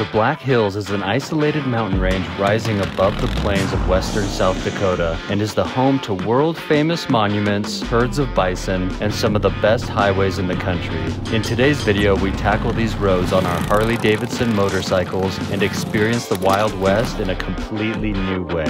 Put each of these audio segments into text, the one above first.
The Black Hills is an isolated mountain range rising above the plains of western South Dakota and is the home to world-famous monuments, herds of bison, and some of the best highways in the country. In today's video, we tackle these roads on our Harley-Davidson motorcycles and experience the Wild West in a completely new way.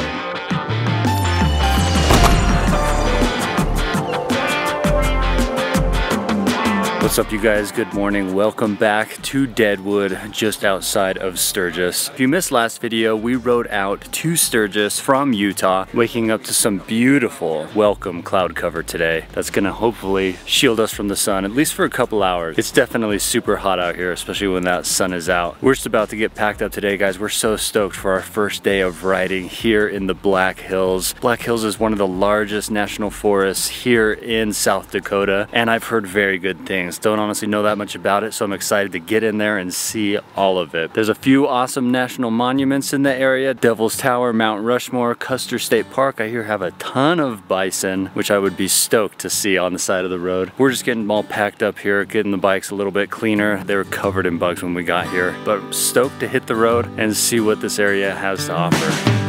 What's up, you guys? Good morning. Welcome back to Deadwood, just outside of Sturgis. If you missed last video, we rode out to Sturgis from Utah, waking up to some beautiful welcome cloud cover today. That's gonna hopefully shield us from the sun, at least for a couple hours. It's definitely super hot out here, especially when that sun is out. We're just about to get packed up today, guys. We're so stoked for our first day of riding here in the Black Hills. Black Hills is one of the largest national forests here in South Dakota, and I've heard very good things. Don't honestly know that much about it, so I'm excited to get in there and see all of it. There's a few awesome national monuments in the area. Devil's Tower, Mount Rushmore, Custer State Park. I hear have a ton of bison, which I would be stoked to see on the side of the road. We're just getting them all packed up here, getting the bikes a little bit cleaner. They were covered in bugs when we got here, but stoked to hit the road and see what this area has to offer.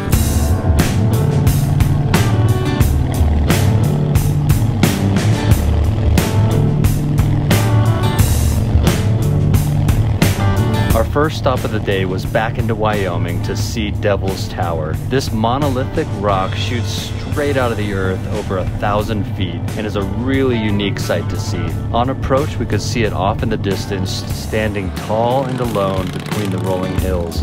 Our first stop of the day was back into Wyoming to see Devil's Tower. This monolithic rock shoots straight out of the earth over 1,000 feet and is a really unique sight to see. On approach, we could see it off in the distance, standing tall and alone between the rolling hills.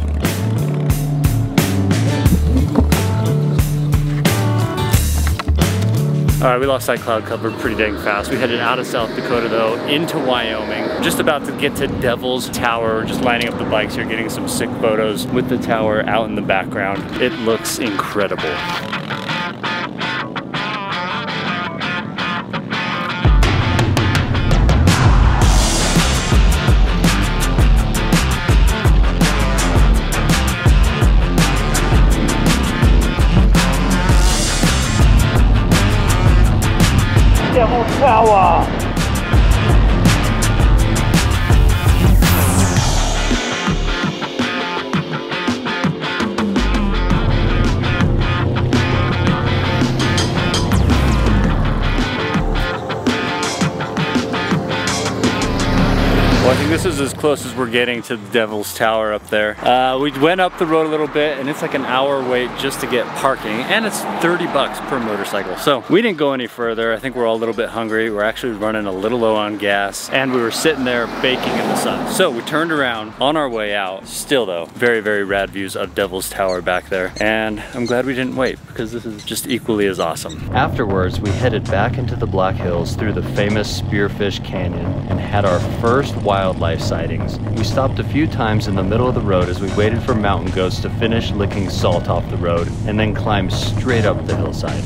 Alright, we lost that cloud cover pretty dang fast. We headed out of South Dakota though, into Wyoming. Just about to get to Devil's Tower, just lining up the bikes here, getting some sick photos with the tower out in the background. It looks incredible. Devil's Tower! Well, I think this is as close as we're getting to the Devil's Tower up there. We went up the road a little bit and it's like an hour wait just to get parking, and it's 30 bucks per motorcycle. So we didn't go any further. I think we're all a little bit hungry. We're actually running a little low on gas and we were sitting there baking in the sun. So we turned around on our way out. Still though, very, very rad views of Devil's Tower back there. And I'm glad we didn't wait because this is just equally as awesome. Afterwards, we headed back into the Black Hills through the famous Spearfish Canyon and had our first wildlife sightings. We stopped a few times in the middle of the road as we waited for mountain goats to finish licking salt off the road and then climbed straight up the hillside.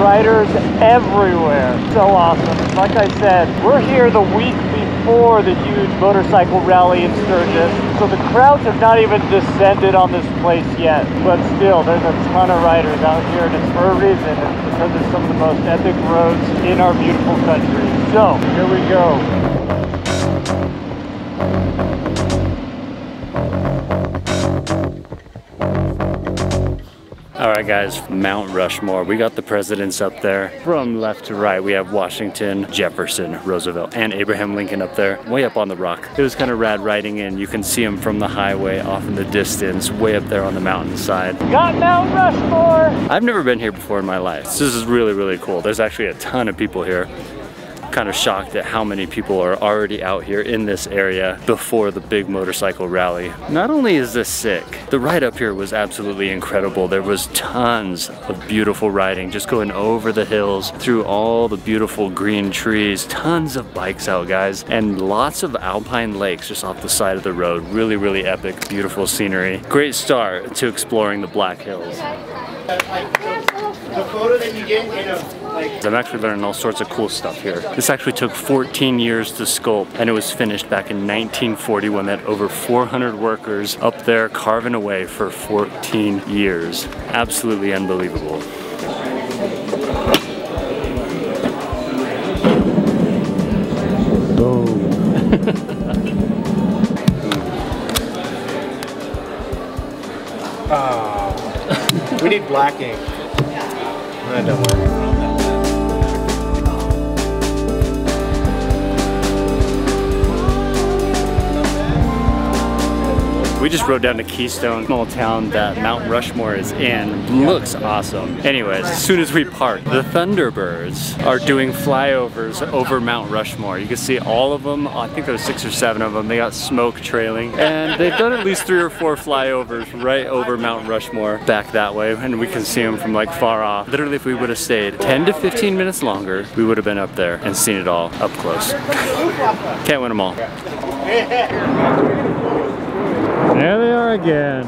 Riders everywhere. So awesome. Like I said, we're here the week before the huge motorcycle rally in Sturgis. So the crowds have not even descended on this place yet. But still, there's a ton of riders out here, and it's for a reason. It's because it's some of the most epic roads in our beautiful country. So, here we go. Alright guys, Mount Rushmore. We got the presidents up there. From left to right, we have Washington, Jefferson, Roosevelt, and Abraham Lincoln up there, way up on the rock. It was kind of rad riding in. You can see them from the highway off in the distance, way up there on the mountainside. Got Mount Rushmore! I've never been here before in my life. This is really, really cool. There's actually a ton of people here. kind of shocked at how many people are already out here in this area before the big motorcycle rally. Not only is this sick, the ride up here was absolutely incredible. There was tons of beautiful riding, just going over the hills, through all the beautiful green trees, tons of bikes out, guys, and lots of alpine lakes just off the side of the road. Really, really epic, beautiful scenery. Great start to exploring the Black Hills. The photo that you get in a, like... I'm actually learning all sorts of cool stuff here. This actually took 14 years to sculpt, and it was finished back in 1940 when they had over 400 workers up there carving away for 14 years. Absolutely unbelievable. Boom. We need black ink. Don't worry. We just rode down to Keystone, small town that Mount Rushmore is in. Looks awesome. Anyways, as soon as we park, the Thunderbirds are doing flyovers over Mount Rushmore. You can see all of them. I think there's 6 or 7 of them. They got smoke trailing. And they've done at least 3 or 4 flyovers right over Mount Rushmore back that way. And we can see them from like far off. Literally, if we would have stayed 10 to 15 minutes longer, we would have been up there and seen it all up close. Can't win them all. There they are again.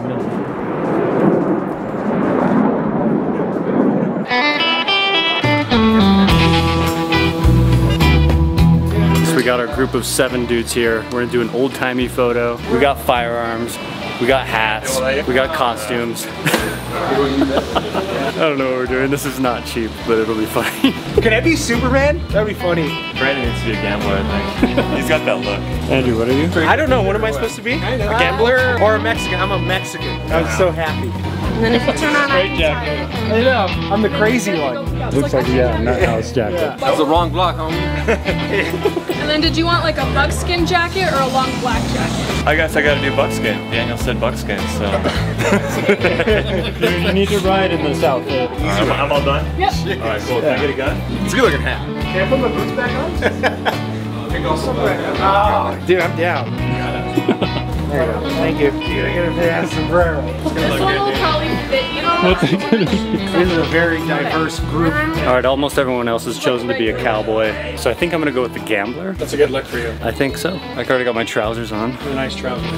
So we got our group of 7 dudes here. We're gonna do an old-timey photo. We got firearms, we got hats, we got costumes. I don't know what we're doing. This is not cheap, but it'll be funny. Can I be Superman? That'd be funny. Brandon needs to be a gambler, I think. He's got that look. Andrew, what are you? I don't know. What am I supposed to be? A gambler or a Mexican? I'm a Mexican. I'm so happy. And then if you turn on Straight jacket. I know. I'm the crazy one. Looks like, yeah, nut house jacket. Yeah. That's the wrong block, homie. And then did you want like a buckskin jacket or a long black jacket? I guess I gotta do buckskin. Daniel said buckskin, so. You need to ride in this outfit. I'm all done? Yep. Alright, cool. Can I get a gun? It's a good looking hat. Can I put my boots back on? Oh, dude, I'm down. There you go. Thank you. You're gonna get a sombrero. This one will probably fit you. This is a very diverse group. All right, almost everyone else has chosen to be a cowboy, so I think I'm gonna go with the gambler. That's a good look for you. I think so. I already got my trousers on. Really nice trousers.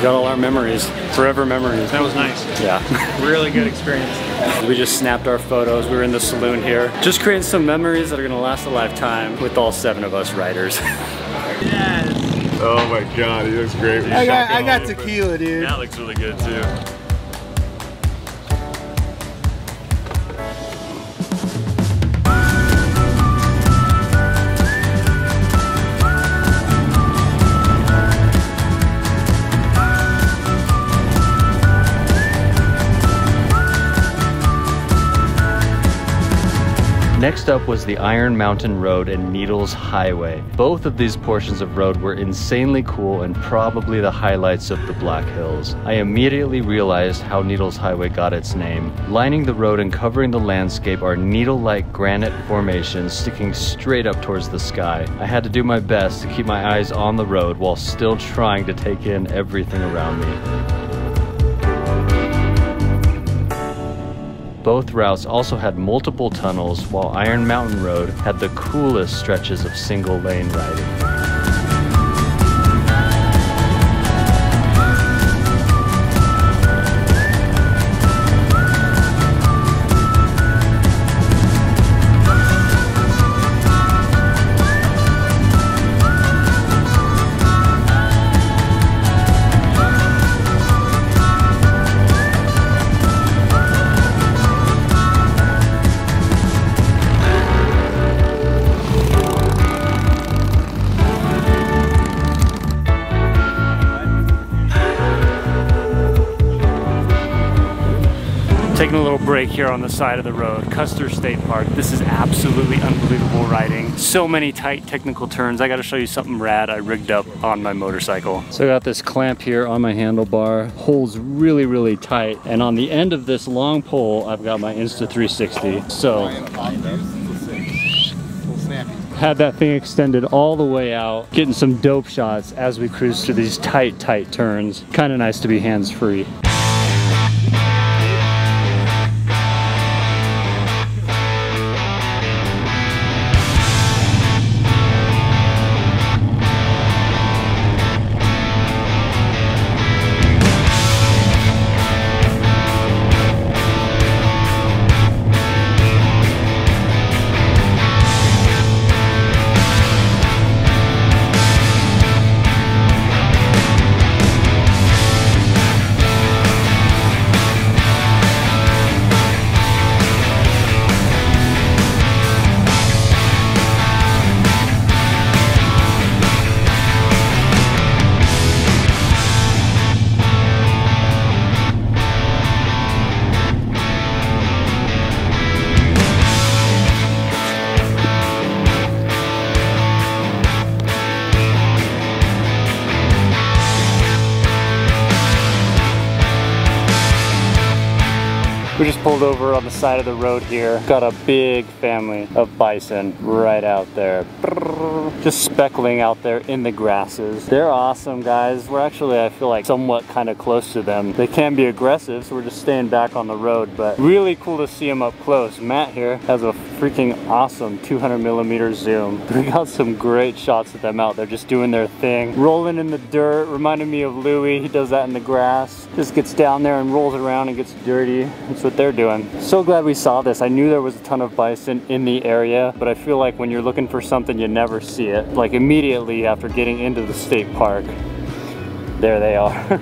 Got all our memories, forever memories. That was nice. Yeah. Really good experience. We just snapped our photos. We were in the saloon here. Just creating some memories that are gonna last a lifetime with all 7 of us riders. Yes. Oh my god, he looks great. I got tequila, dude. That looks really good too. Next up was the Iron Mountain Road and Needles Highway. Both of these portions of road were insanely cool and probably the highlights of the Black Hills. I immediately realized how Needles Highway got its name. Lining the road and covering the landscape are needle-like granite formations sticking straight up towards the sky. I had to do my best to keep my eyes on the road while still trying to take in everything around me. Both routes also had multiple tunnels, while Iron Mountain Road had the coolest stretches of single-lane riding. Taking a little break here on the side of the road. Custer State Park. This is absolutely unbelievable riding. So many tight technical turns. I gotta show you something rad I rigged up on my motorcycle. So I got this clamp here on my handlebar. Holds really, really tight. And on the end of this long pole, I've got my Insta360. So had that thing extended all the way out, getting some dope shots as we cruise through these tight turns. Kind of nice to be hands-free. We just pulled over on the side of the road here. Got a big family of bison right out there. Just speckling out there in the grasses. They're awesome, guys. We're actually, I feel like, somewhat kind of close to them. They can be aggressive, so we're just staying back on the road, but really cool to see them up close. Matt here has a freaking awesome 200mm zoom. We got some great shots of them out there just doing their thing. Rolling in the dirt, reminded me of Louie. He does that in the grass. Just gets down there and rolls around and gets dirty. That's what they're doing. So glad we saw this. I knew there was a ton of bison in the area, but I feel like when you're looking for something, you never see it. Like immediately after getting into the state park, there they are.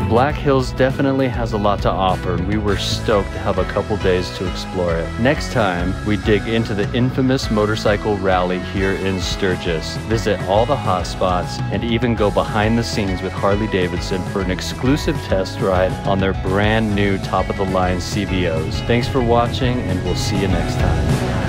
Black Hills definitely has a lot to offer, and we were stoked to have a couple days to explore it. Next time, we dig into the infamous motorcycle rally here in Sturgis, visit all the hot spots, and even go behind the scenes with Harley-Davidson for an exclusive test ride on their brand new top-of-the-line CVOs. Thanks for watching, and we'll see you next time.